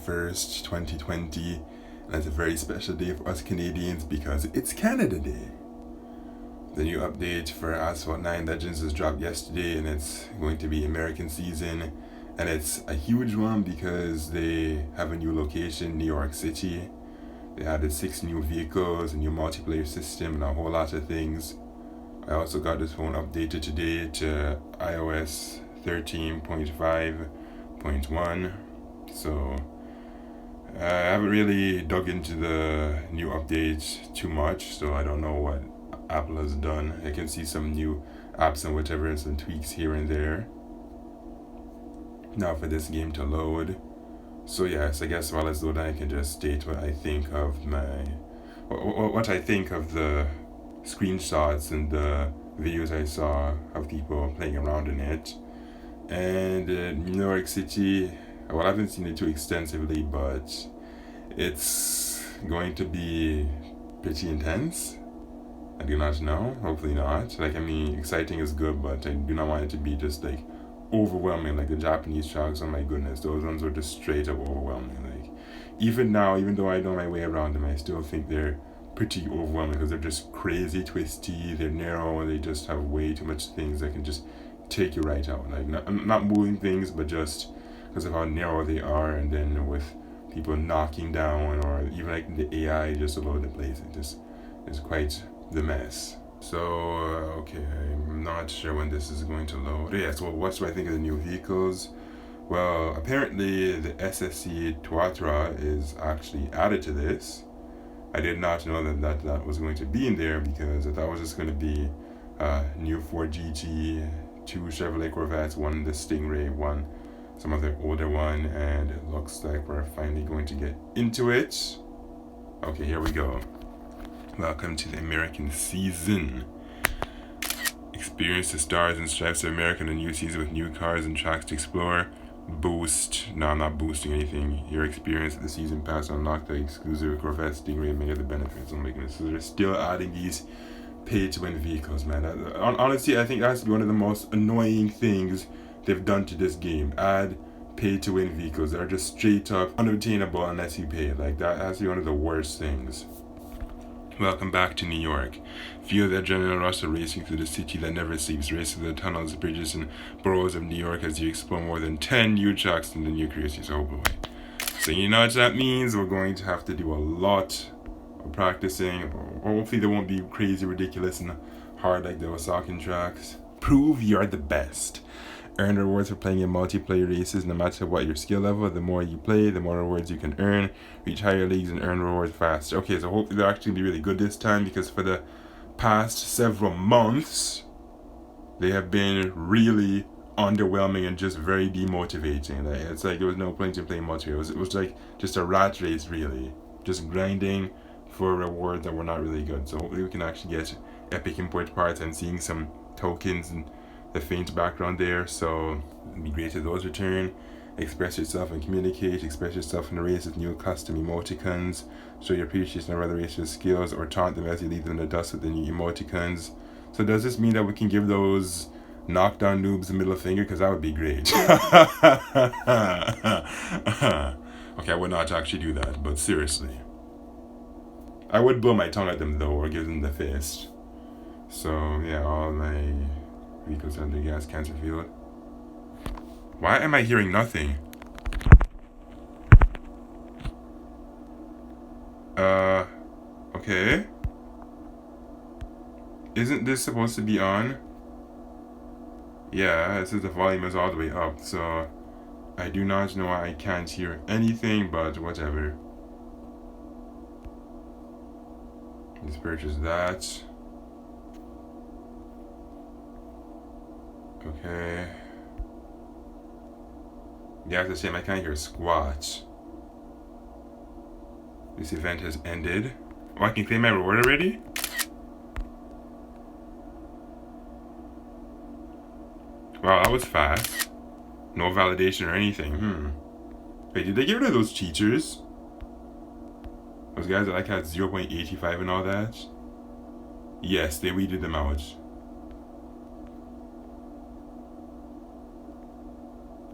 1st, 2020. And it's a very special day for us Canadians because it's Canada Day. The new update for Asphalt 9 Legends was dropped yesterday, and it's going to be American season. And it's a huge one because they have a new location, New York City. They added 6 new vehicles, a new multiplayer system, and a whole lot of things. I also got this phone updated today to iOS 13.5.1. So I haven't really dug into the new update too much, so I don't know what Apple has done. I can see some new apps and whatever, and some tweaks here and there. Now for this game to load. So yes, I guess while it's loading, I can just state what I think of what I think of the screenshots and the videos I saw of people playing around in it. And New York City, well, I haven't seen it too extensively, but it's going to be pretty intense. I do not know. Hopefully not. Like, I mean, exciting is good, but I do not want it to be just like overwhelming, like the Japanese tracks. Oh my goodness, those ones were just straight up overwhelming. Like, even now, even though I know my way around them, I still think they're pretty overwhelming because they're just crazy twisty, they're narrow, and they just have way too much things that can just take you right out. Like, not moving things, but just because of how narrow they are, and then with people knocking down, or even like the AI just all over the place, it just is quite the mess. So, okay, I'm not sure when this is going to load. Yeah, so what do I think of the new vehicles? Well, apparently the SSC Tuatra is actually added to this. I did not know that was going to be in there because I thought it was just going to be new Ford GT, 2 Chevrolet Corvettes, 1 the Stingray, 1 some other older one, and it looks like we're finally going to get into it. Okay, here we go. Welcome to the American season. Experience the stars and stripes of America in a new season with new cars and tracks to explore. Boost. No, I'm not boosting anything. Your experience at the season pass unlock the exclusive Corvette, Stingray, and many other benefits. Oh my goodness. So they're still adding these pay-to-win vehicles, man. Honestly, I think that has to be one of the most annoying things they've done to this game. Add pay-to-win vehicles that are just straight up unobtainable unless you pay. Like, that has to be one of the worst things. Welcome back to New York. Feel the adrenaline rush of racing through the city that never sleeps. Race through the tunnels, bridges, and boroughs of New York as you explore more than 10 new tracks in the new crazies. Oh boy. So you know what that means? We're going to have to do a lot of practicing. Hopefully they won't be crazy, ridiculous, and hard like the Guuzaka tracks. Prove you're the best. Earn rewards for playing in multiplayer races. No matter what your skill level, the more you play, the more rewards you can earn. Reach higher leagues and earn rewards faster. Okay, so hopefully they'll actually be really good this time, because for the past several months, they have been really underwhelming and just very demotivating. Like, it's like there was no point in playing multiplayer. It was like just a rat race, really. Just grinding for rewards that were not really good. So hopefully we can actually get epic import parts and seeing some tokens and the faint background there. So it'd be great if those return. Express yourself and communicate. Express yourself in the race with new custom emoticons. Show your appreciation of other races' skills, or taunt them as you leave them in the dust with the new emoticons. So does this mean that we can give those knockdown noobs the middle finger? Because that would be great. Okay, I would not actually do that, but seriously. I would blow my tongue at them though, or give them the fist. So yeah, all my vehicles under gas cancer field. Why am I hearing nothing? Okay. Isn't this supposed to be on? Yeah, it says the volume is all the way up, so I do not know why I can't hear anything, but whatever. Let's purchase that. Okay. Yeah, it's the same. I can't hear squat. This event has ended. Oh, I can claim my reward already? Wow, that was fast. No validation or anything. Wait, did they get rid of those cheaters? Those guys that like had 0.85 and all that? Yes, they weeded them out.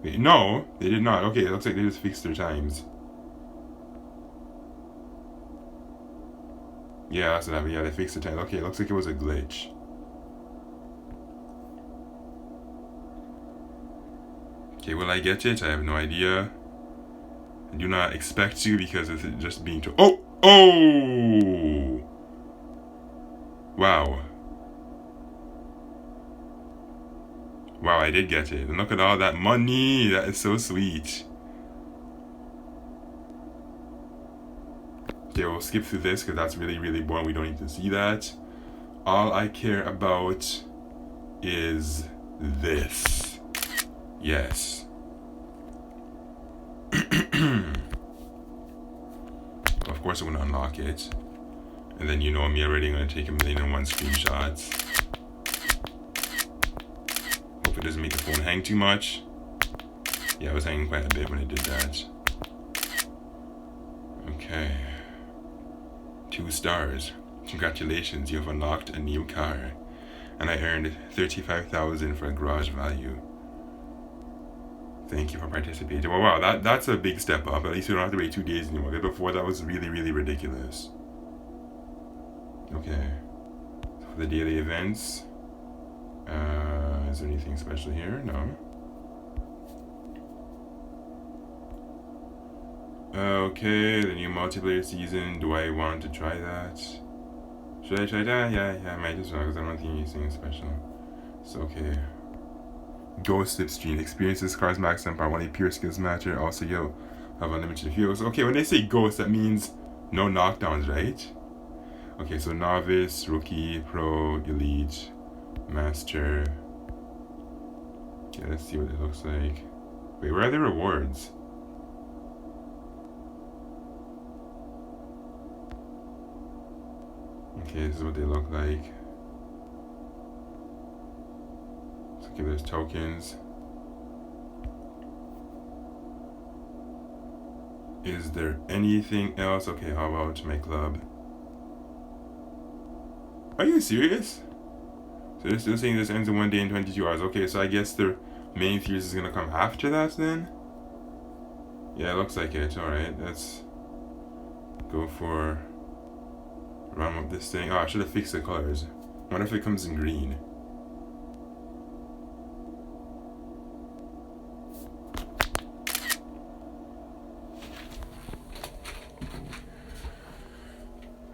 Wait, no, they did not. Okay, it looks like they just fixed their times. Yeah, that's what happened. Yeah, they fixed the time. Okay, it looks like it was a glitch. Okay, will I get it? I have no idea. I do not expect to because it's just being too. Oh! Oh! Wow. Wow, I did get it. And look at all that money. That is so sweet. Okay, we'll skip through this because that's really, really boring. We don't need to see that. All I care about is this. Yes. Of course, I'm going to unlock it. And then you know me already. I'm going to take 1,000,001 screenshots. Hope it doesn't make the phone hang too much. Yeah, it was hanging quite a bit when it did that. Okay. 2 stars. Congratulations, you have unlocked a new car. And I earned 35,000 for a garage value. Thank you for participating. Well, wow, that's a big step up. At least we don't have to wait 2 days anymore. Before, that was really, really ridiculous. Okay. So for the daily events, is there anything special here? No. Okay, the new multiplayer season. Do I want to try that? Should I try that? Yeah, I might as well because I don't think anything special. It's okay. Ghost Slipstream. Experiences cars max and power. One a pure skills matcher. Also, you have unlimited fuels. Okay, when they say ghost, that means no knockdowns, right? Okay, so novice, rookie, pro, elite, master. Okay, let's see what it looks like. Wait, where are the rewards? Okay, this is what they look like. Okay, there's tokens. Is there anything else? Okay, how about my club? Are you serious? So they're still saying this ends in 1 day and 22 hours. Okay, so I guess the main series is gonna come after that then? Yeah, it looks like it. Alright, let's go for round up this thing. Oh, I should have fixed the colors. I wonder if it comes in green.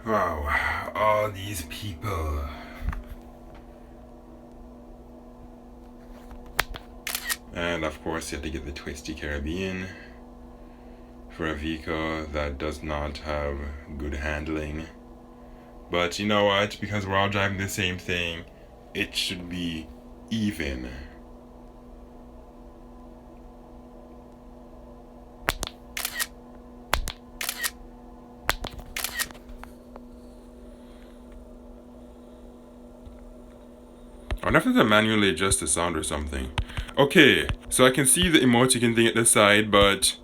Wow, all these people. And of course, you have to get the Twisty Caribbean for a vehicle that does not have good handling. But you know what? Because we're all driving the same thing, it should be even. I wonder if I have to manually adjust the sound or something. Okay, so I can see the emoticon thing at the side, but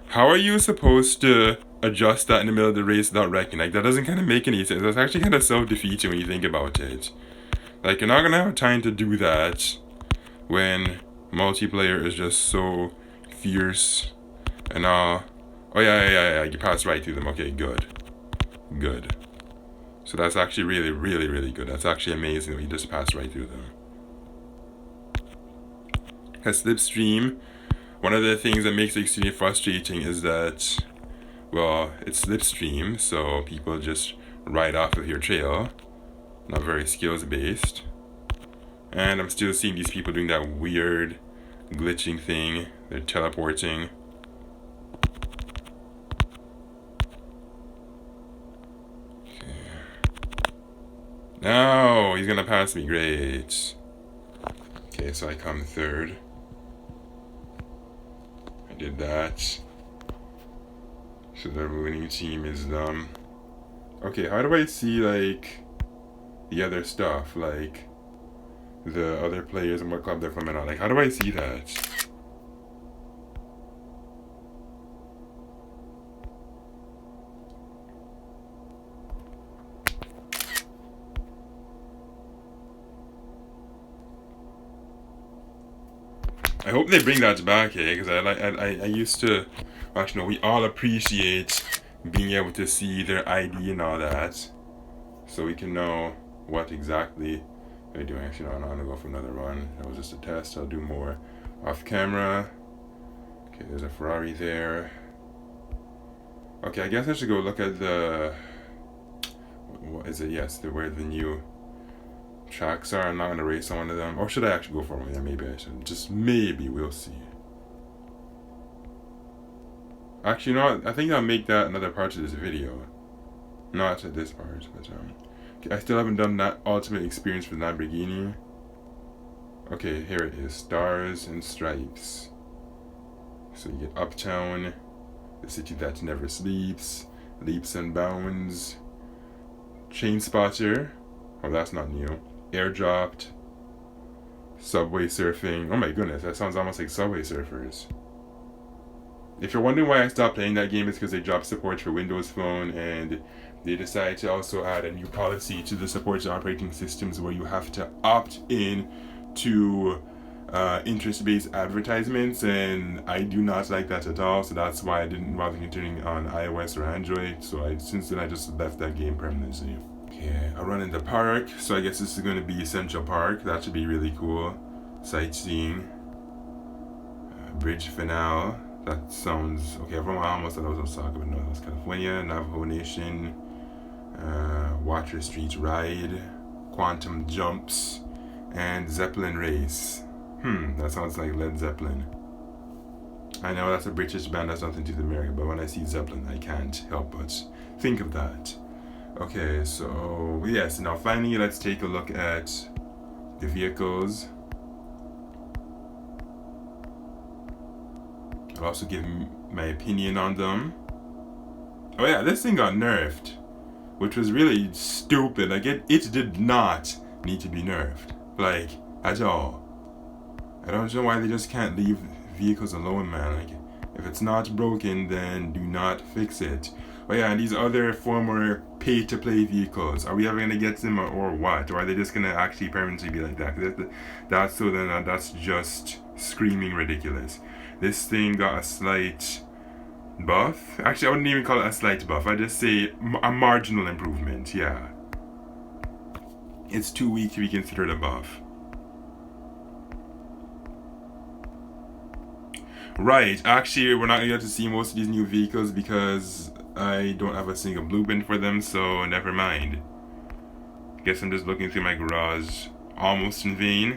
how are you supposed to adjust that in the middle of the race without wrecking? Like, that doesn't kind of make any sense. That's actually kind of self-defeating when you think about it. Like, you're not going to have time to do that when multiplayer is just so fierce and all. Oh, yeah, you passed right through them. Okay, good. Good. So that's actually really, really, really good. That's actually amazing that you just passed right through them. A slipstream, one of the things that makes it extremely frustrating is that, well, it's slipstream, so people just ride off of your trail. Not very skills based. And I'm still seeing these people doing that weird glitching thing. They're teleporting. No, he's gonna pass me. Great. Okay, so I come third. I did that. So the winning team is them. Okay, how do I see like the other stuff, like the other players and what club they're from and all? Like, how do I see that? I hope they bring that back, because I used to, actually no, we all appreciate being able to see their ID and all that. so we can know what exactly they're doing. Actually, no, I'm gonna go for another run. That was just a test. I'll do more off camera. Okay, there's a Ferrari there. Okay, I guess I should go look at the, what is it? Yes, where the new tracks are. I'm not gonna race on one of them. Or should I actually go for one? Yeah, maybe I should. Just maybe, we'll see. Actually, you know what? I think I'll make that another part of this video. Not at this part, but okay, I still haven't done that ultimate experience for Lamborghini. Okay, here it is. Stars and Stripes. So you get Uptown, the city that never sleeps, Leaps and Bounds, Chain Spotter. Oh, that's not new. Airdropped, Subway Surfing. Oh my goodness, that sounds almost like Subway Surfers. If you're wondering why I stopped playing that game, it's because they dropped support for Windows Phone, and they decided to also add a new policy to the supported operating systems where you have to opt in to interest-based advertisements, and I do not like that at all, so that's why I didn't bother continuing on iOS or Android. So since then I just left that game permanently. Okay, I run in the park, so I guess this is going to be Central Park. That should be really cool. Sightseeing. Bridge Finale. That sounds okay. Everyone almost thought I was Osaka, but no, that was California. Navajo Nation. Water Street Ride. Quantum Jumps. And Zeppelin Race. That sounds like Led Zeppelin. I know that's a British band, that's nothing to do with America, but when I see Zeppelin, I can't help but think of that. Okay, so yes, now finally let's take a look at the vehicles. I'll also give my opinion on them. Oh yeah, this thing got nerfed, which was really stupid. Like it did not need to be nerfed, like at all. I don't know why they just can't leave vehicles alone, man. Like if it's not broken, then do not fix it. Oh yeah, and these other former pay-to-play vehicles, are we ever gonna get them or what? Or are they just gonna actually permanently be like that? That's just screaming ridiculous. This thing got a slight buff. Actually, I wouldn't even call it a slight buff. I'd just say a marginal improvement. Yeah, it's too weak to be considered a buff. Right, actually we're not going to get to see most of these new vehicles because I don't have a single blueprint for them, so never mind. Guess I'm just looking through my garage almost in vain.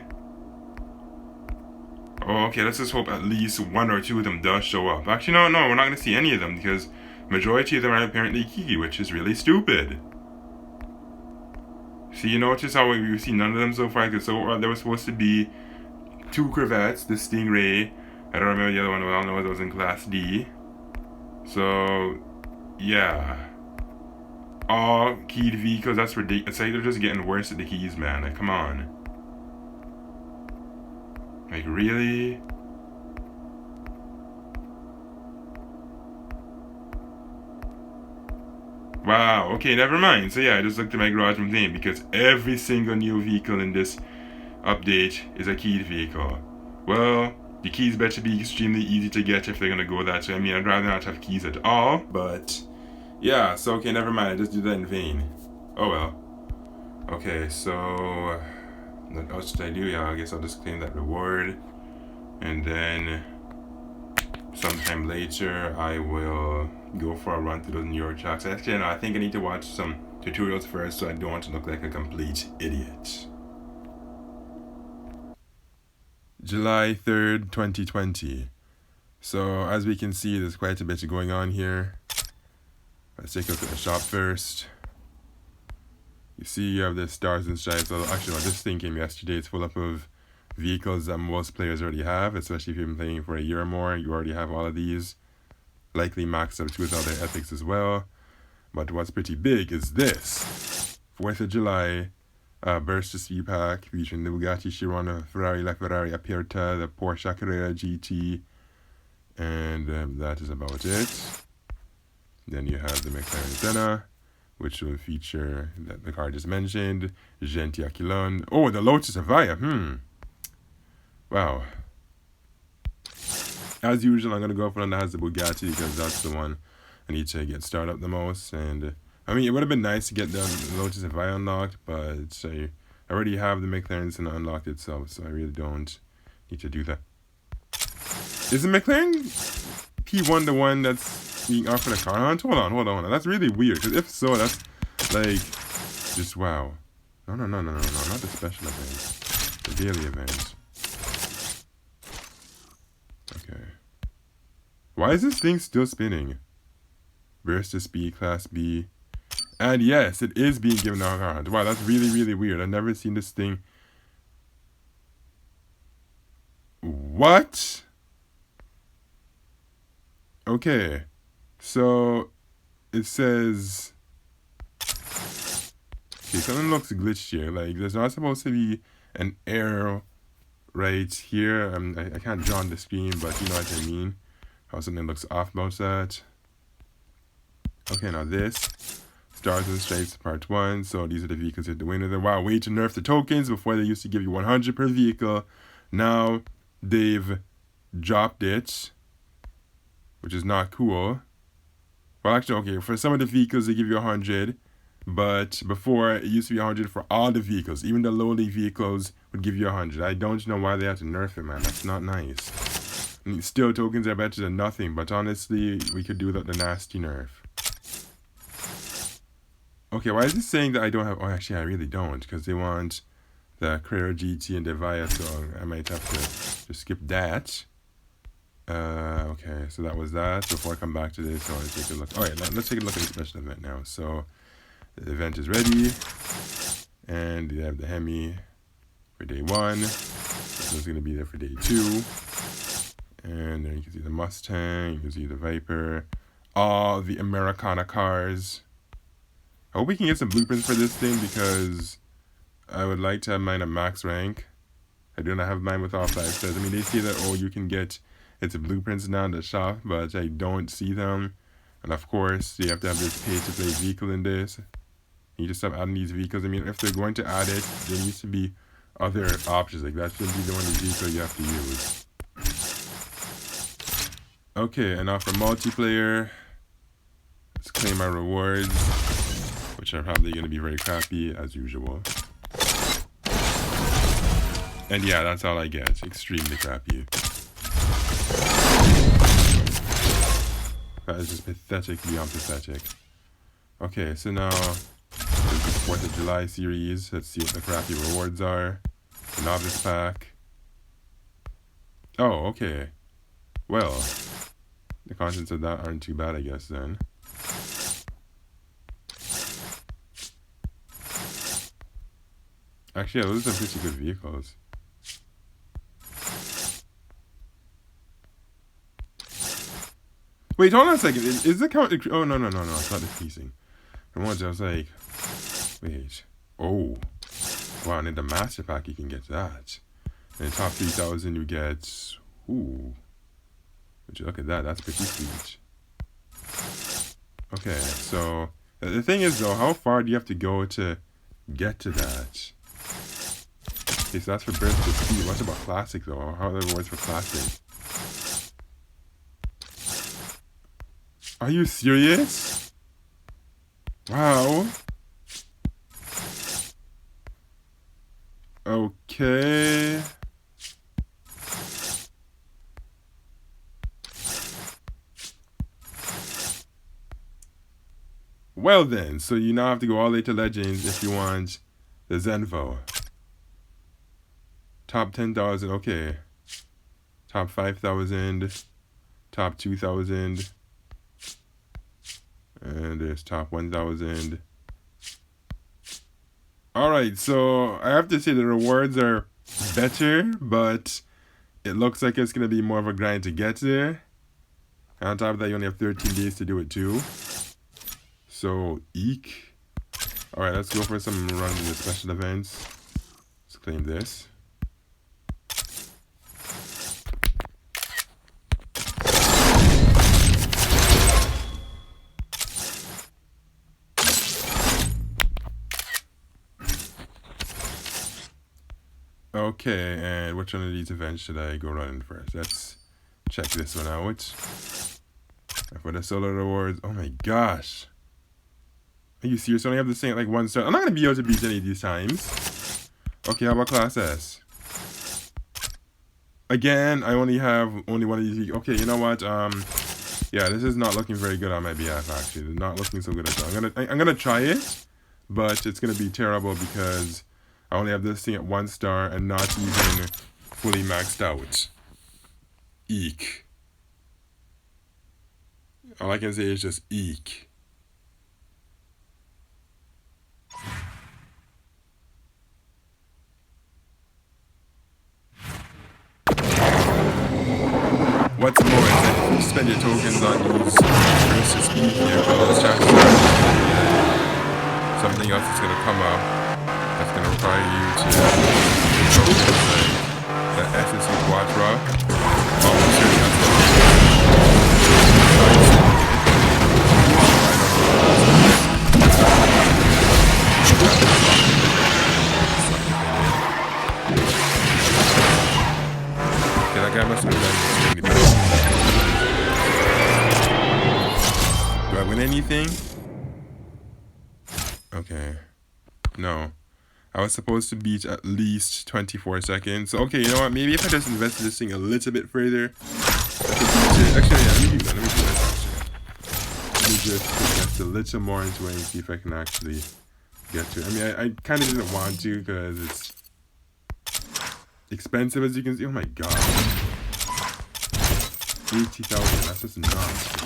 Oh, okay, let's just hope at least one or two of them does show up. Actually, no, we're not going to see any of them because majority of them are apparently key, which is really stupid. See, you notice how we've seen none of them so far? Because so far there was supposed to be 2 Corvettes, the Stingray. I don't remember the other one, but I don't know whether it was in Class D. So, yeah. All keyed vehicles, that's ridiculous. It's like they're just getting worse at the keys, man. Like, come on. Like, really? Wow, okay, never mind. So yeah, I just looked at my garage and thing because every single new vehicle in this update is a keyed vehicle. Well, the keys better be extremely easy to get if they're gonna go that way. I mean, I'd rather not have keys at all, but yeah, so okay, never mind. I just did that in vain. Oh well. Okay, so what else should I do? Yeah, I guess I'll just claim that reward, and then sometime later I will go for a run through those New York tracks. Actually, no, I think I need to watch some tutorials first, so I don't want to look like a complete idiot. July 3rd, 2020. So as we can see, there's quite a bit going on here. Let's take a look at the shop first. You see you have the Stars and Stripes. Well, actually, I was just thinking yesterday, it's full up of vehicles that most players already have, especially if you've been playing for a year or more. You already have all of these. Likely maxed out with all their ethics as well. But what's pretty big is this. 4th of July. Burst to Speed Pack featuring the Bugatti Chiron, the Ferrari LaFerrari Aperta, the Porsche Carrera GT, and that is about it. Then you have the McLaren Senna, which will feature the car just mentioned, Genti Aquilon. Oh, the Lotus Avaya. Wow. As usual, I'm going to go for one that has the Bugatti because that's the one I need to get started up the most. And I mean, it would have been nice to get the Lotus and Vi unlocked, but I already have the McLaren's and unlocked itself, so I really don't need to do that. Is the McLaren P1 the one that's being offered a car hunt? Hold on. That's really weird, because if so, that's like, just wow. No, not the special event. The daily event. Okay. Why is this thing still spinning? Versus B, Class B. And yes, it is being given a car hunt. Wow, that's really weird. I've never seen this thing. What? Okay. So, it says... Okay, something looks glitched here. Like, there's not supposed to be an arrow right here. I can't draw on the screen, but you know what I mean. How something looks off about that. Okay, now this. Stars and Stripes Part 1. So these are the vehicles at the winner. Wow, way to nerf the tokens. Before they used to give you 100 per vehicle. Now they've dropped it, which is not cool. Well, actually, okay, for some of the vehicles they give you 100. But before, it used to be 100 for all the vehicles. Even the lowly vehicles would give you 100. I don't know why they have to nerf it, man. That's not nice. I mean, still, tokens are better than nothing. But honestly, we could do without the nasty nerf. Okay, why is it saying that I don't have... Oh, actually, I really don't. Because they want the Carrera GT and the Via, so I might have to just skip that. Okay, so that was that. Before I come back to this, I want to take a look. Alright, let's take a look at the special event now. So... the event is ready, and you have the Hemi for day 1. This one's going to be there for day 2. And then you can see the Mustang, you can see the Viper, all the Americana cars. I hope we can get some blueprints for this thing, because I would like to have mine at max rank. I do not have mine with all 5 stars. I mean, they say that, oh, you can get it's blueprints now in the shop, but I don't see them. And of course, you have to have this pay-to-play vehicle in this. You just stop adding these vehicles. I mean, if they're going to add it, there needs to be other options. Like, that shouldn't be the only vehicle you have to use. Okay, and now for multiplayer, let's claim our rewards, which are probably going to be very crappy, as usual. And yeah, that's all I get. Extremely crappy. That is just pathetic beyond pathetic. Okay, so now... there's the 4th of July series. Let's see what the crappy rewards are. The Novice Pack. Oh, okay. Well, the contents of that aren't too bad, I guess, then. Actually, yeah, those are pretty good vehicles. Wait, hold on a second. Is the count... Oh, no. It's not decreasing. For once, I was like... Wait. Oh. Wow, and in the Master Pack, you can get that. And in top 3,000, you get... Ooh. Would you look at that? That's pretty sweet. Okay, so... the thing is, though, how far do you have to go to get to that? Okay, so that's for Burst to Speed. What about Classic, though? How are the rewards for Classic? Are you serious? Wow. Okay. Well then, so you now have to go all the way to Legends if you want the Zenvo. Top 10,000, okay. Top 5,000. Top 2,000. And there's top 1,000. Alright, so I have to say the rewards are better, but it looks like it's going to be more of a grind to get there. And on top of that, you only have 13 days to do it too. So, eek. Alright, let's go for some runs in the special events. Let's claim this. Okay, and which one of these events should I go running first? Let's check this one out. And for the solo rewards, oh my gosh. Are you serious? I only have this thing at like 1 star. I'm not gonna be able to beat any of these times. Okay, how about class S? Again, I only have only one of these. Okay, you know what? Yeah, this is not looking very good on my behalf. Actually, it's not looking so good at all. I'm gonna try it, but it's gonna be terrible because I only have this thing at 1 star and not even fully maxed out. Eek. All I can say is just eek. What's more is that if you spend your tokens on these versus speed vehicles, chances are something else is gonna come up that's gonna require you to tokens like the SSC Quattro. Almost certainly that's what okay, that guy must have been extremely bad. Do I win anything? Okay. No. I was supposed to beat at least 24 seconds. So, okay, you know what? Maybe if I just invested this thing a little bit further, I could beat it. Actually, yeah, let me do that. Let me do that. Let me just invest a little more into it and see if I can actually get to it. I mean, I kind of didn't want to because it's expensive, as you can see. Oh my god. 80,000. That's just nuts.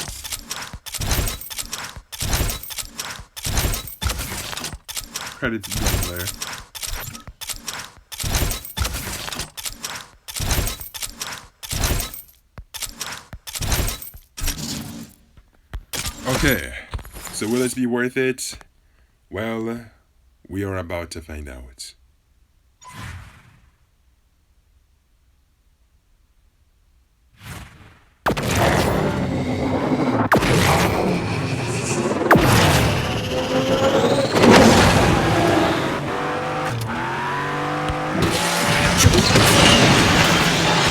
Credit to Tumblr. Okay, so will this be worth it? Well, we are about to find out.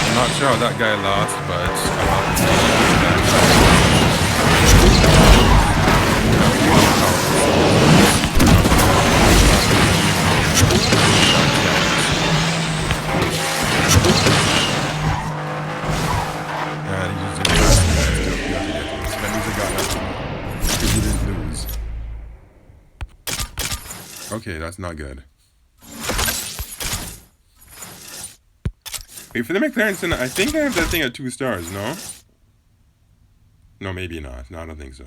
I'm not sure how that guy lost, but okay, that's not good. Wait, for the McLaren, I think I have that thing at 2 stars, no? No, maybe not. No, I don't think so.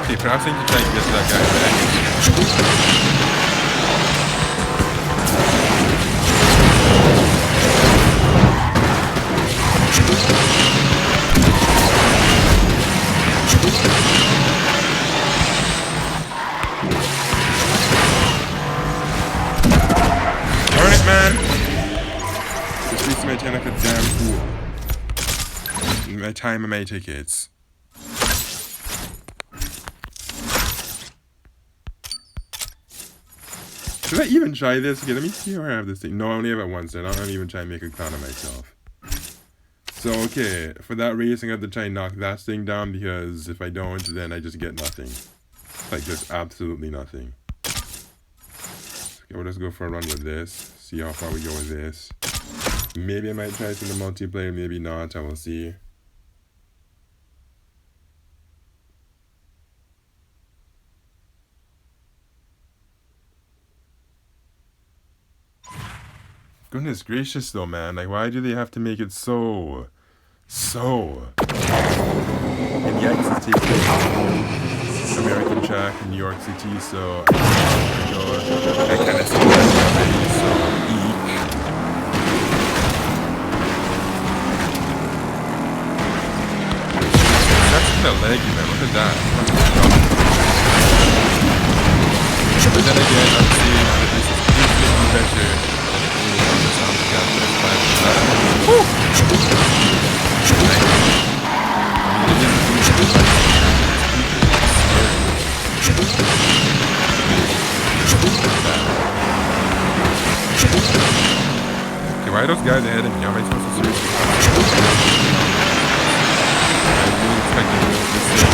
Okay, perhaps I need to try and get to that guy back. Alright, man. This leads to my 10 like a damn fool. My time and my tickets. Should I even try this? Okay, let me see where I have this thing. No, I only have it once, and I don't even try and make a clown of myself. So, okay, for that race, I'm going to have to try and knock that thing down, because if I don't, then I just get nothing. Like, just absolutely nothing. Okay, we'll just go for a run with this. See how far we go with this. Maybe I might try some of the multiplayer, maybe not. I will see. Goodness gracious though, man. Like, why do they have to make it so... And yet it's taking place in American track in New York City, so I kind of see that already, so eek. That's kind of leggy, man. Look at that. But then again, I'm seeing that this is infinitely better. Woo! Why are those guys ahead of me? Am I supposed to seriously? I really expected this thing.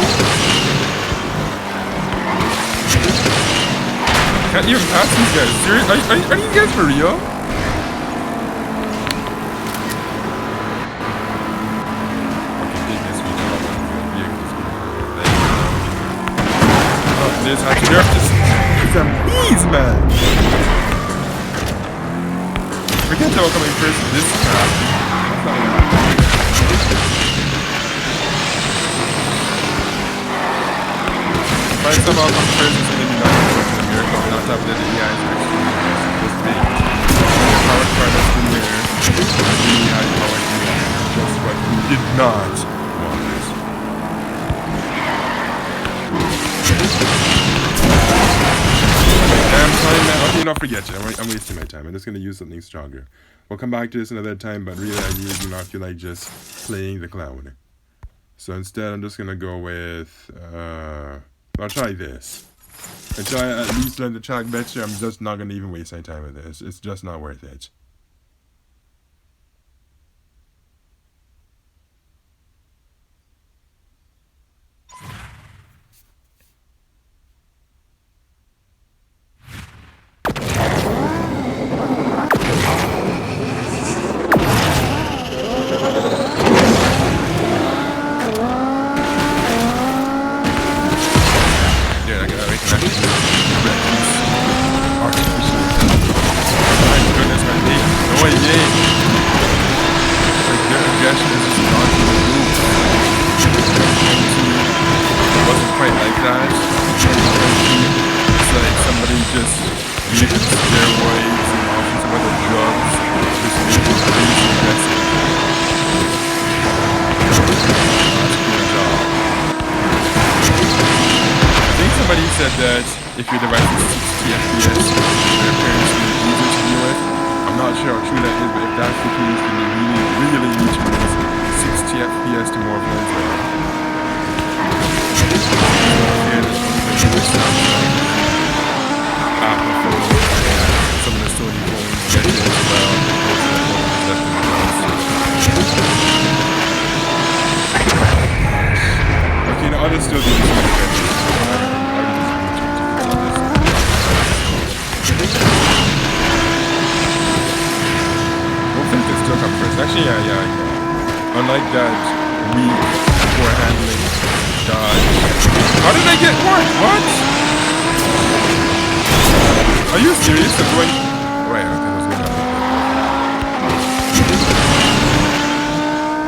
Can't even pass these guys. Seriously? Are these guys for real? This how to nerf this. It's a bees, man. Forget about coming first to this crap. That's not gonna happen. If I somehow come first, it's gonna be nothing but a miracle. On top of that, the AI is actually just big. The power card that's been there. Really high power AI. Just what we did not want this. Damn time, man. Okay, not forget you. I'm wasting my time. I'm just gonna use something stronger. We'll come back to this another time, but really I really do not feel like just playing the clown. So instead I'm just gonna go with I'll try this. Until I at least learn the track better, I'm just not gonna even waste my time with this. It's just not worth it. Said that if your device is 60 FPS, your appearance will be easier to deal with. I'm not sure how true that is, but if that's the case, then you really need to use 60 FPS to more phones right now. Apple phones, some of the Sony phones get it as well. Okay, the others still do this. Actually, yeah. Unlike that weak for handling dodge. How did I get one? What? Are you serious? I'm going. Wait, okay, what's going on?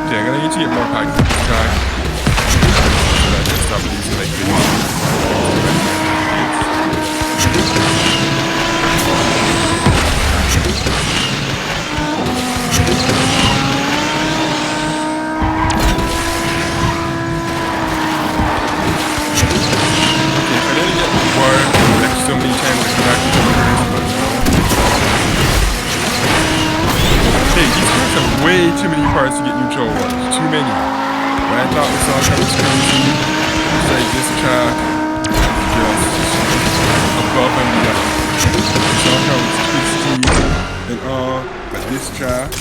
Okay, I'm gonna need to get more packs to this track. So that I can stop using like videos. So many times I come back to Tumblr, but no. Hey, these cards have way too many parts to get neutral ones. Too many. When I thought this all kind of crazy, it's like this track is just above and beyond. This all comes twisty and all, but this track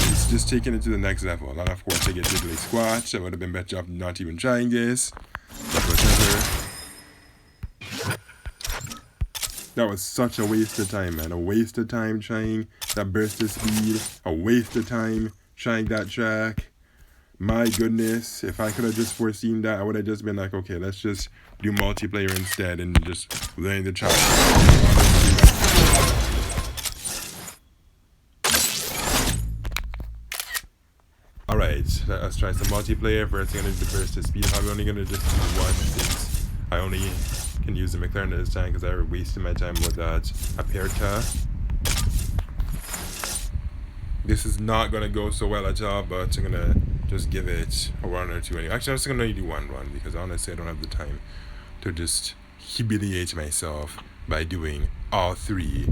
is just taking it to the next level. And of course I get diddly squatch. I would have been better off not even trying this. But whatever. That was such a waste of time, man. A waste of time trying that burst of speed. A waste of time trying that track. My goodness. If I could have just foreseen that, I would have just been like, okay, let's just do multiplayer instead and just learn the track. Alright, let's try some multiplayer. First, I'm going to do the burst of speed. I'm only going to just do one since I only can use the McLaren at this time because I wasted my time with that Aperta. This is not gonna go so well at all, but I'm gonna just give it a 1 or 2 anyway. Actually, I'm just gonna do one because honestly I don't have the time to just humiliate myself by doing all 3.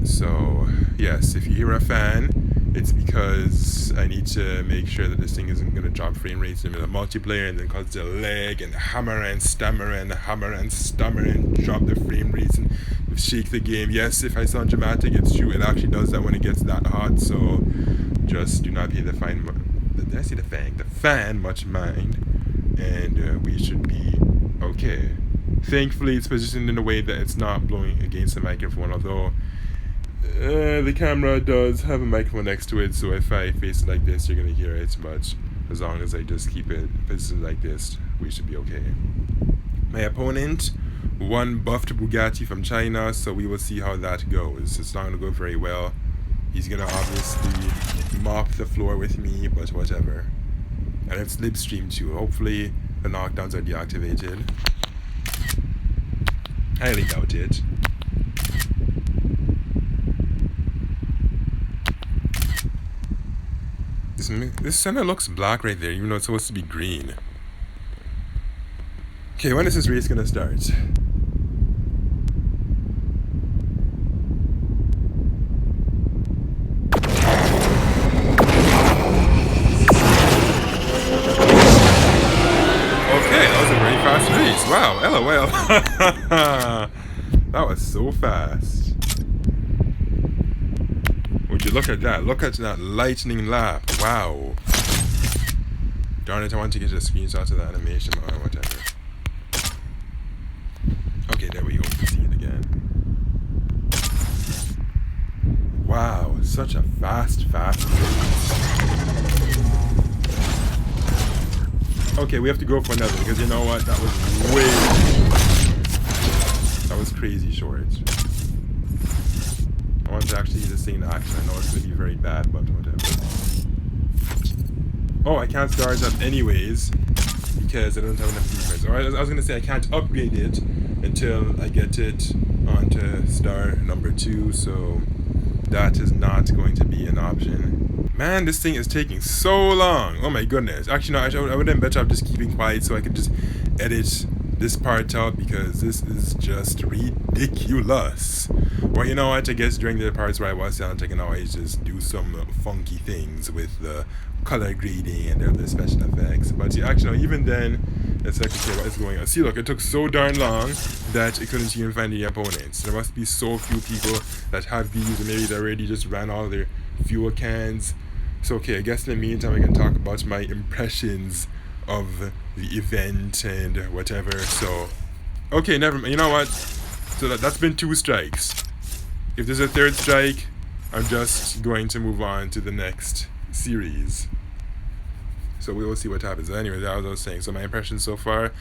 So yes, if you're a fan, it's because I need to make sure that this thing isn't going to drop frame rates in the multiplayer and then cause the lag and hammer and stammer and drop the frame rates and shake the game. Yes, if I sound dramatic, it's true. It actually does that when it gets that hot. So just do not pay the fan much mind, and we should be okay. Thankfully, it's positioned in a way that it's not blowing against the microphone, although the camera does have a microphone next to it, so if I face it like this, you're going to hear it, but as long as I just keep it positioned like this, we should be okay. My opponent, one buffed Bugatti from China, so we will see how that goes. It's not going to go very well. He's going to obviously mop the floor with me, but whatever. And it's slipstream too. Hopefully the knockdowns are deactivated. Highly doubt it. This center looks black right there, even though it's supposed to be green. Okay, when is this race gonna start? Wow, LOL. That was so fast. Would you look at that? Look at that lightning lap. Wow. Darn it, I want to get a screenshot of the animation or whatever. Okay, there we go. You can see it again. Wow, such a fast race. Okay, we have to go for another, because you know what? That was that was crazy short. I want to actually see this thing in action. I know it's going to be very bad, but whatever. Oh, I can't start that anyways, because I don't have enough defense. Or I was going to say I can't upgrade it until I get it onto star number 2, so that is not going to be an option. Man, this thing is taking so long. Oh my goodness. Actually, no, I would have been better off just keeping quiet so I could just edit this part out, because this is just ridiculous. Or you know what, I guess during the parts where I was silent, I can always just do some funky things with the color grading and other special effects. But yeah, actually, no, even then, it's like, okay, what is going on? See, look, it took so darn long that it couldn't even find any opponents. There must be so few people that have these, and maybe they already just ran all their fuel cans. So okay, I guess in the meantime I can talk about my impressions of the event and whatever. So okay, never mind. You know what? So that's been 2 strikes. If there's a 3rd strike, I'm just going to move on to the next series. So we will see what happens. Anyway, that was what I was saying. So my impressions so far.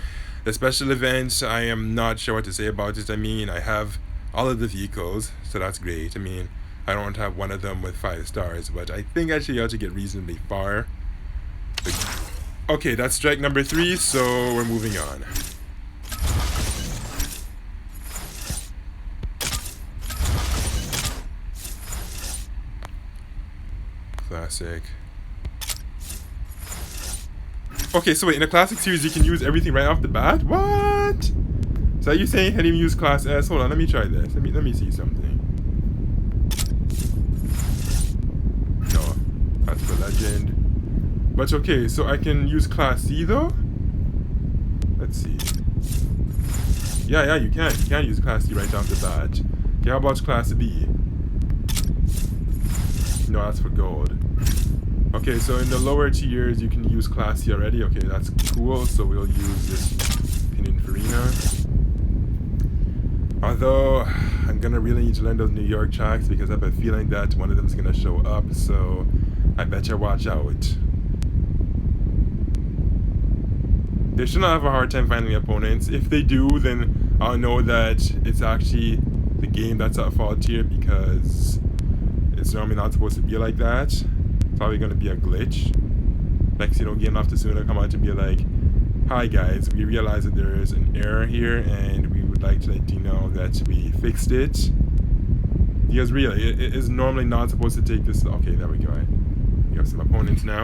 The special event, I am not sure what to say about it. I mean, I have all of the vehicles, so that's great. I mean, I don't have one of them with 5 stars, but I think actually you ought to get reasonably far. Okay, that's strike number 3, so we're moving on. Classic. Okay, so wait, in a classic series you can use everything right off the bat? What? So are you saying I didn't use class S? Hold on, let me try this. Let me see something. That's for legend. But okay, so I can use class C though? Let's see. Yeah, you can. You can use class C right off the bat. Okay, how about class B? No, that's for gold. Okay, so in the lower tiers you can use class C already. Okay, that's cool. So we'll use this Pininfarina. Although I'm gonna really need to learn those New York tracks, because I have a feeling that one of them is gonna show up. So I better watch out. They should not have a hard time finding opponents. If they do, then I'll know that it's actually the game that's at fault here, because it's normally not supposed to be like that. It's probably going to be a glitch. Next, you know, Gameloft is soon to come out to be like, hi guys, we realize that there is an error here and we would like to let you know that we fixed it. Because really, it is normally not supposed to take this. Okay, there we go. We have some opponents now.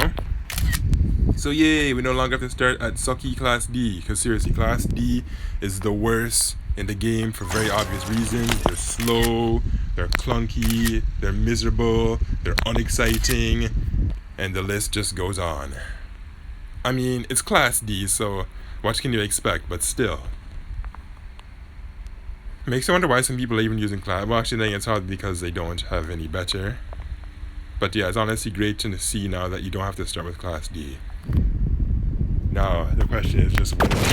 So yay, we no longer have to start at sucky Class D, because seriously, Class D is the worst in the game for very obvious reasons. They're slow, they're clunky, they're miserable, they're unexciting, and the list just goes on. I mean, it's Class D, so what can you expect, but still. Makes you wonder why some people are even using Class. Well, actually, then it's hard because they don't have any better. But yeah, it's honestly great to see now that you don't have to start with Class D. Now, the question is just what is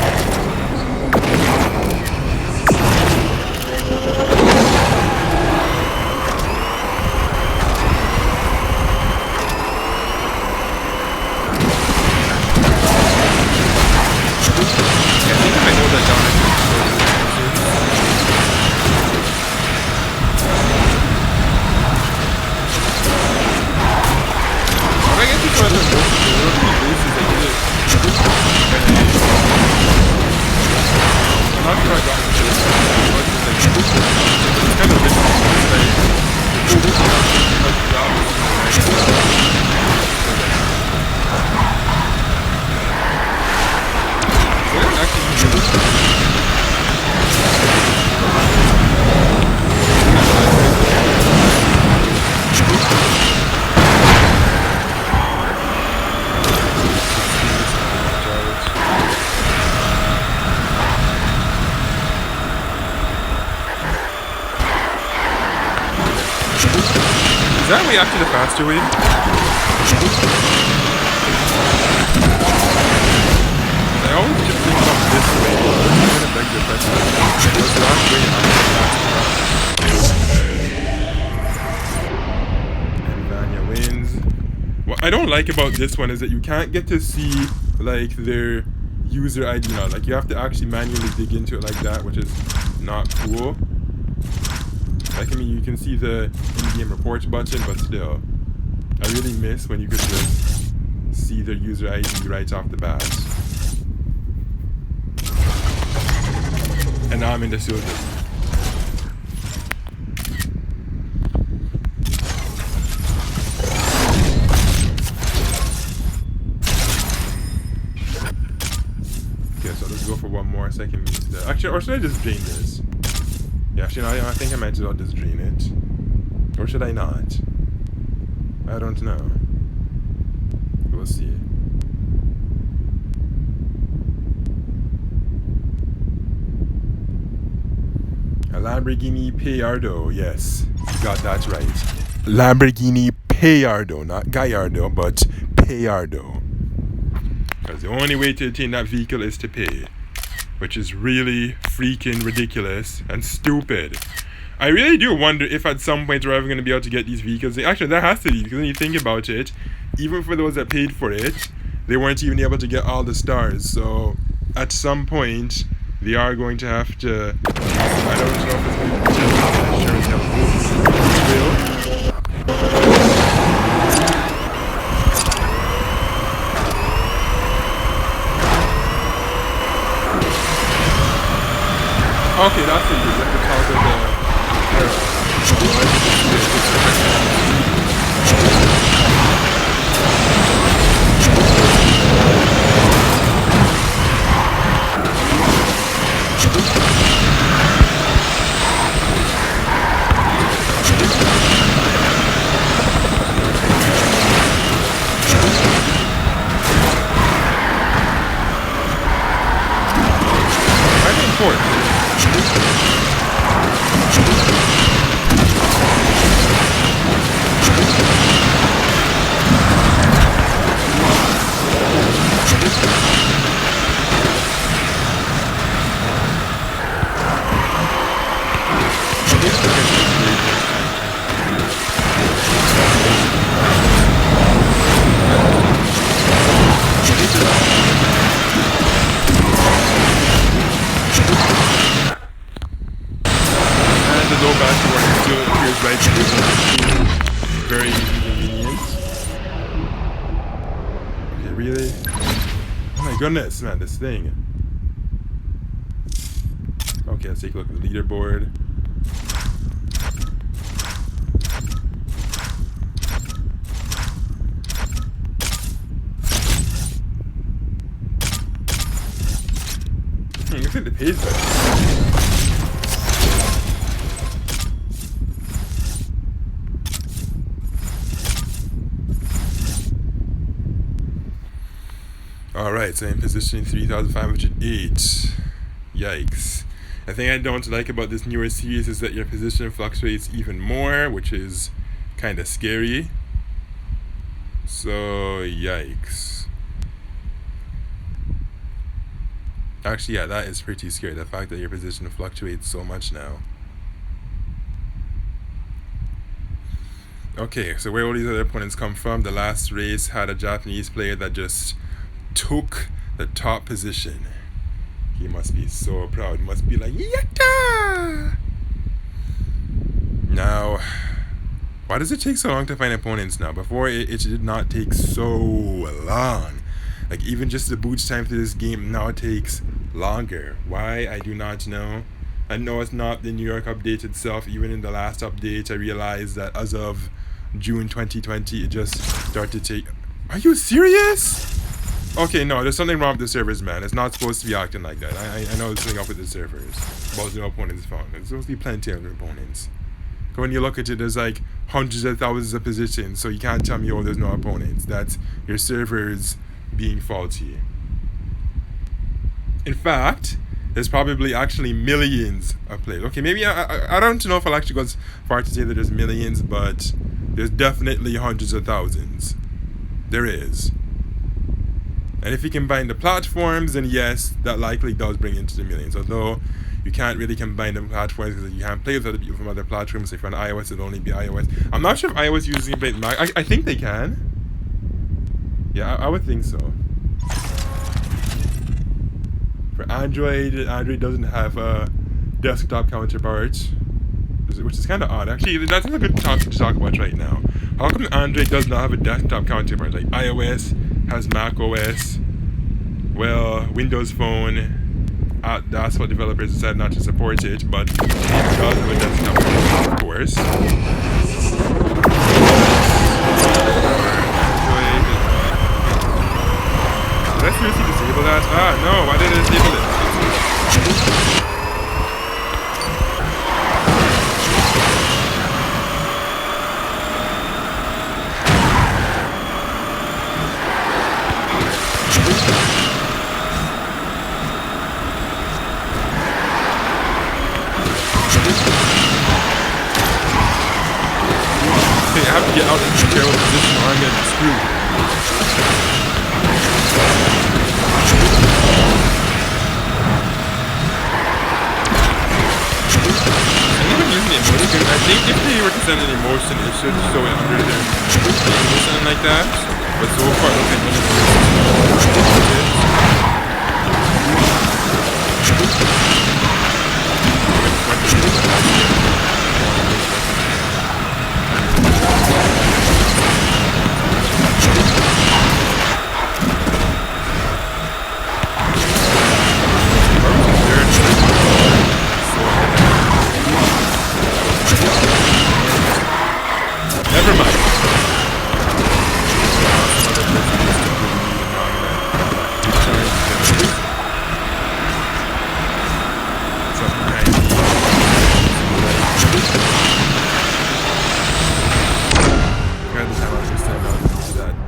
Is that way actually the faster way? I always just think about this way. I'm gonna beg your question. It was that way after the and Vanya wins. What I don't like about this one is that you can't get to see like their user ID now. Like you have to actually manually dig into it like that, which is not cool. Like, I mean, you can see the in-game reports button, but still. I really miss when you could just see their user ID right off the bat. And now I'm in the silver. Okay, so let's go for one more second. Actually, or should I just drain this? Yeah, actually, no, I think I might as well just drain it. Or should I not? I don't know. We'll see. A Lamborghini Gallardo, yes. You got that right. Lamborghini Gallardo, not Gallardo, but Gallardo. Because the only way to attain that vehicle is to pay. Which is really freaking ridiculous and stupid. I really do wonder if at some point we're ever going to be able to get these vehicles. Actually, there has to be, because when you think about it, even for those that paid for it, they weren't even able to get all the stars. So, at some point, they are going to have to... I don't know if it's going to Okay, that's it. You have to toggle the arrow. I'm in fourth. Very inconvenient. Okay, really? Oh my goodness, man, this thing. Okay, let's take a look at the leaderboard. Look at the page. Alright, so in position 3508. Yikes. The thing I don't like about this newer series is that your position fluctuates even more, which is kind of scary. So, yikes. Actually, yeah, that is pretty scary. The fact that your position fluctuates so much now. Okay, so where all these other opponents come from? The last race had a Japanese player that just took the top position. He must be so proud. He must be like, yatta! Now, why does it take so long to find opponents now? Before, it did not take so long. Like, even just the boot time to this game now takes longer. Why? I do not know. I know it's not the New York update itself. Even in the last update, I realized that as of June 2020, it just started to take... Are you serious? Okay, no, there's something wrong with the servers, man. It's not supposed to be acting like that. I know there's something up with the servers. About no opponents found. There's supposed to be plenty of opponents. When you look at it, there's like hundreds of thousands of positions, so you can't tell me, oh, there's no opponents. That's your servers being faulty. In fact, there's probably actually millions of players. Okay, maybe I don't know if I'll actually go as far to say that there's millions, but there's definitely hundreds of thousands. There is. And if you combine the platforms, then yes, that likely does bring into the millions. Although you can't really combine the platforms because you can't play with other people from other platforms. If you're on iOS, it'll only be iOS. I'm not sure if iOS uses play Mac. I think they can. Yeah, I would think so. For Android doesn't have a desktop counterpart, which is kind of odd. Actually, that's a good topic to talk about right now. How come Android does not have a desktop counterpart? Like iOS has Mac OS. Well, Windows Phone, the Asphalt developers decided not to support it, but it does have a desktop counterpart, of course. Did I seriously disable that? Ah, no, why did I disable it? I have to get out of the careful position or I'm gonna be screwed. I think if they were to send an emotion, it should show it under their name or something like that. But so far, look at never mind.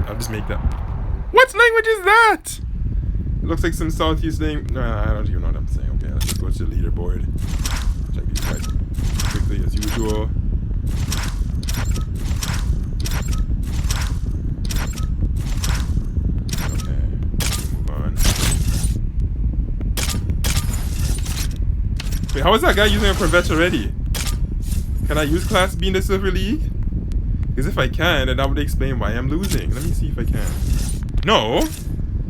I'll just make that. What language is that? It looks like some Southeast thing. No, I don't even know what I'm saying. Okay, let's just go to the leaderboard. Check these guys quickly as usual. Wait, how is that guy using a Corvette already? Can I use Class B in the Silver League? Because if I can, then that would explain why I'm losing. Let me see if I can. No!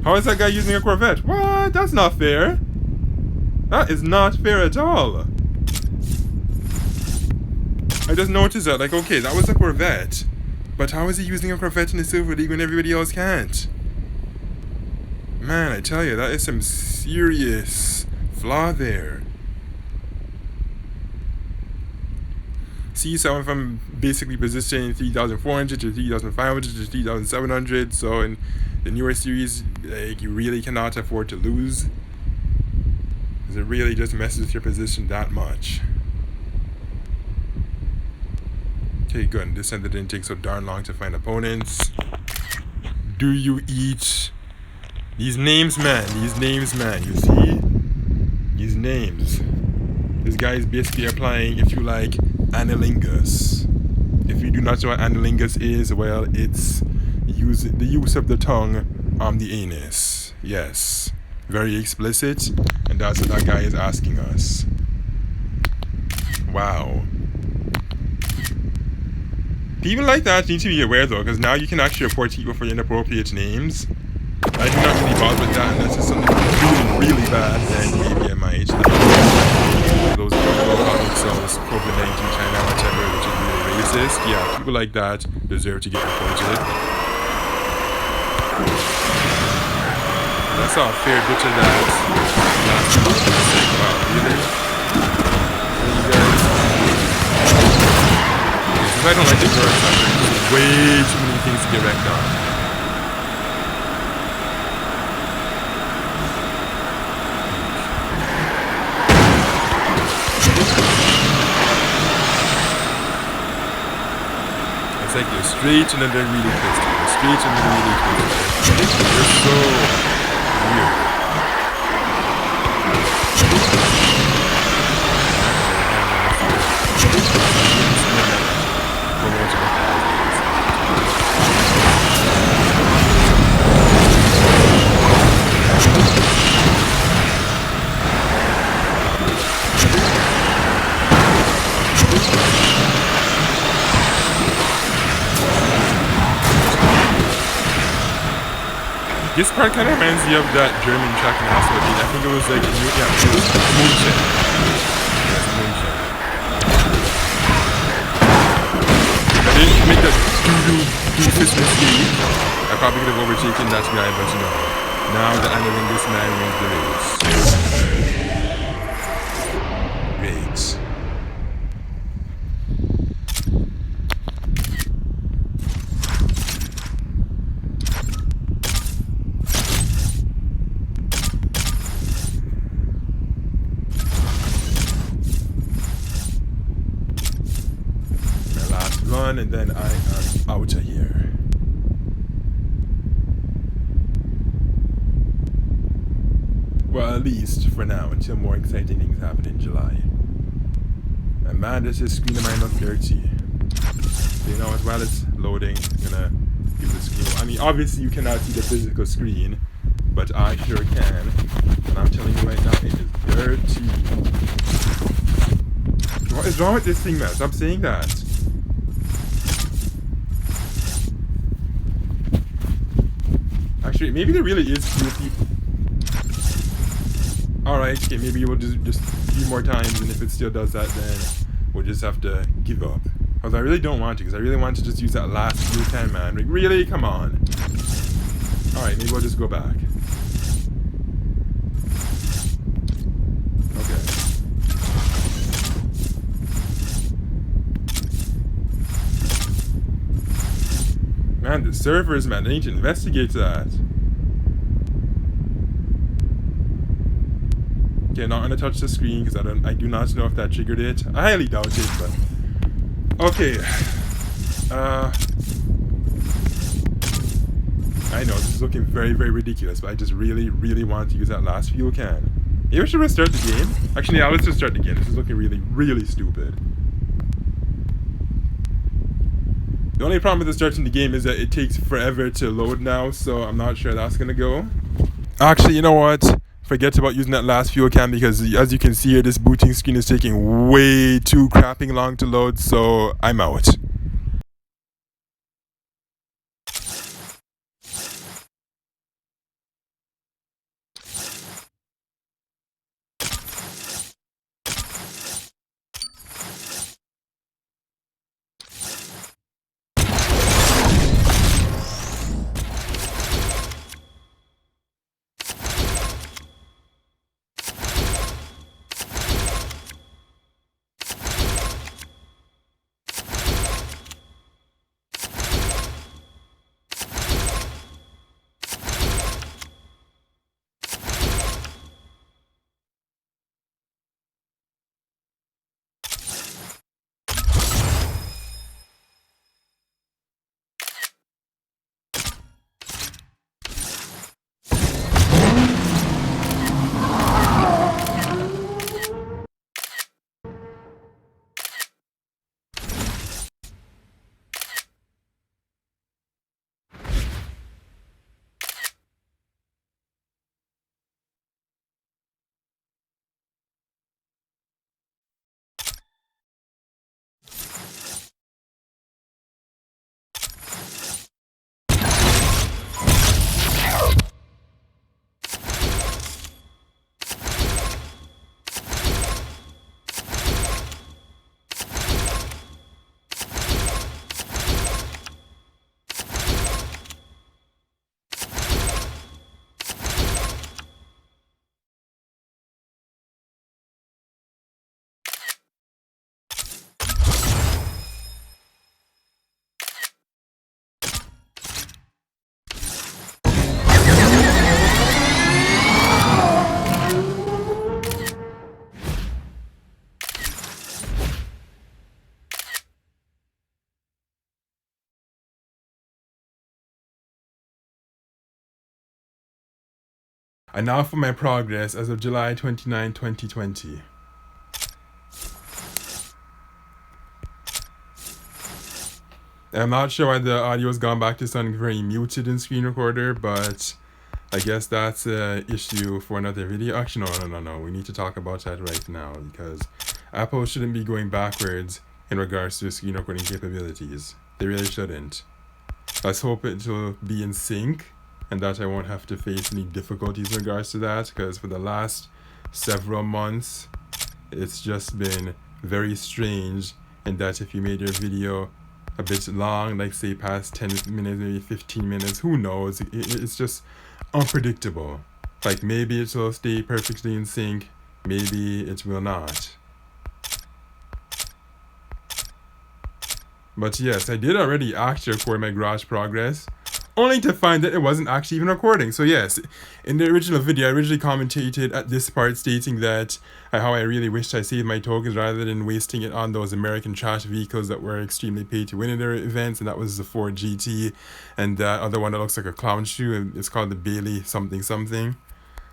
How is that guy using a Corvette? What? That's not fair. That is not fair at all. I just noticed that, like, okay, that was a Corvette. But how is he using a Corvette in the Silver League when everybody else can't? Man, I tell you, that is some serious flaw there. See, so I went from basically position 3,400 to 3,500 to 3,700. So in the newer series, like, you really cannot afford to lose. Because it really just messes with your position that much. Okay, good. This end didn't take so darn long to find opponents. Do you eat these names, man? These names, man. You see? These names. This guy is basically applying, if you like, analingus. If you do not know what analingus is, well, it's the use of the tongue on the anus. Yes. Very explicit. And that's what that guy is asking us. Wow. People like that need to be aware though, because now you can actually report people for inappropriate names. I do not really bother with that unless it's something really, really bad, then maybe I might. Those people calling themselves COVID-19 China, whatever, which is really racist. Yeah, people like that deserve to get reported. I saw a fair bit of that last month. I was like, wow, really? You guys? Because I don't like the girls out there. There's way too many things to get wrecked on. It's like you're straight and then they're really twisted. You're straight and then really twisted. You're so weird. This part kind of reminds me of that German track in Asphalt. I think it was like, yeah, it was Moonshine. That's Moonshine. If I didn't make that doofus mistake, I probably could have overtaken that guy, but you know, now the analingus man wins the race. Race. And then I am out of here. Well, at least for now, until more exciting things happen in July. And man, this is screen of mine look dirty. So, you know, as well as loading, I'm gonna give the screen. I mean, obviously you cannot see the physical screen, but I sure can. And I'm telling you right now, it is dirty. What is wrong with this thing, man? Stop saying that. Actually, maybe there really is few people. Alright, okay, maybe we'll just a few more times, and if it still does that, then we'll just have to give up. Because I really don't want to, because I really want to just use that last fuel can, man. Like, really? Come on. Alright, maybe we'll just go back. Okay. Man, the servers, man, they need to investigate that. Okay, not gonna touch the screen because I do not know if that triggered it. I highly doubt it, but okay. I know this is looking very, very ridiculous, but I just really, really want to use that last fuel can. Maybe I should restart the game. Actually, yeah, let's just start the game. This is looking really, really stupid. The only problem with starting the game is that it takes forever to load now, so I'm not sure that's gonna go. Actually, you know what? Forget about using that last fuel can because as you can see here, this booting screen is taking way too crapping long to load, so I'm out. And now for my progress as of July 29, 2020. I'm not sure why the audio's gone back to sounding very muted in Screen Recorder, but I guess that's an issue for another video. Actually, no. We need to talk about that right now because Apple shouldn't be going backwards in regards to screen recording capabilities. They really shouldn't. Let's hope it will be in sync and that I won't have to face any difficulties in regards to that, because for the last several months, it's just been very strange in that if you made your video a bit long, like say past 10 minutes, maybe 15 minutes, who knows, it's just unpredictable. Like maybe it will stay perfectly in sync, maybe it will not. But yes, I did already actually record my garage progress, only to find that it wasn't actually even recording. So yes, in the original video, I originally commentated at this part stating that how I really wished I saved my tokens rather than wasting it on those American trash vehicles that were extremely paid to win in their events, and that was the Ford GT, and that other one that looks like a clown shoe, and it's called the Bailey something.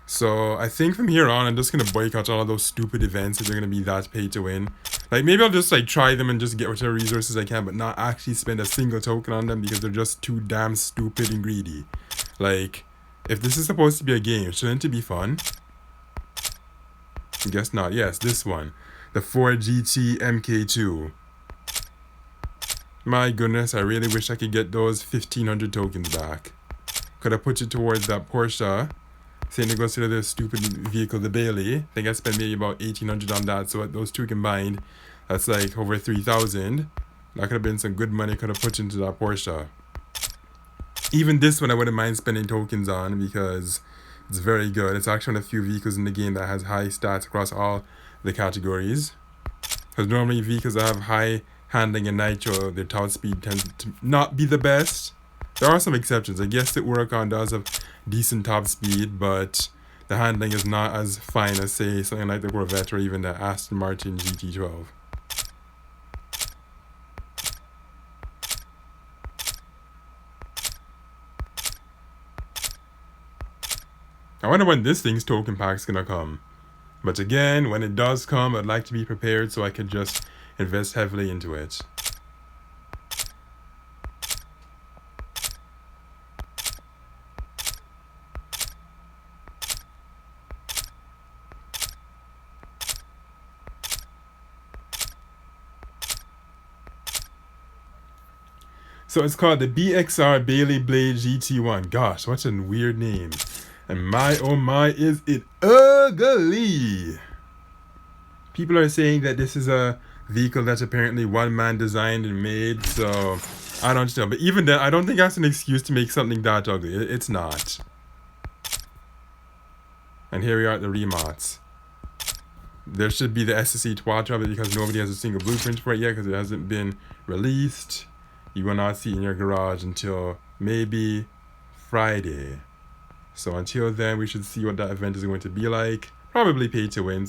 So I think from here on, I'm just going to boycott all of those stupid events if they're going to be that paid to win. Like maybe I'll just like try them and just get whatever resources I can, but not actually spend a single token on them because they're just too damn stupid and greedy. Like, if this is supposed to be a game, shouldn't it be fun? I guess not. Yes, this one. The Ford GT MK2. My goodness, I really wish I could get those 1,500 tokens back. Could have put it towards that Porsche. Saying to consider the stupid vehicle, the Bailey. I think I spent maybe about 1,800 on that, so those two combined, that's like over 3,000. That could have been some good money could have put into that Porsche. Even this one I wouldn't mind spending tokens on because it's very good. It's actually one of the few vehicles in the game that has high stats across all the categories. Because normally vehicles that have high handling and nitro, their top speed tends to not be the best. There are some exceptions. I guess the Huracan does have decent top speed, but the handling is not as fine as, say, something like the Corvette or even the Aston Martin GT12. I wonder when this thing's token pack's gonna come. But again, when it does come, I'd like to be prepared so I can just invest heavily into it. So it's called the BXR Bailey Blade GT1. Gosh, what a weird name. And my oh my, is it ugly. People are saying that this is a vehicle that's apparently one man designed and made, so I don't know. But even then, I don't think that's an excuse to make something that ugly. It's not. And here we are at the remots. There should be the SSC Quattro, but because nobody has a single blueprint for it yet because it hasn't been released, you will not see it in your garage until maybe Friday. So until then, we should see what that event is going to be like. Probably pay to win.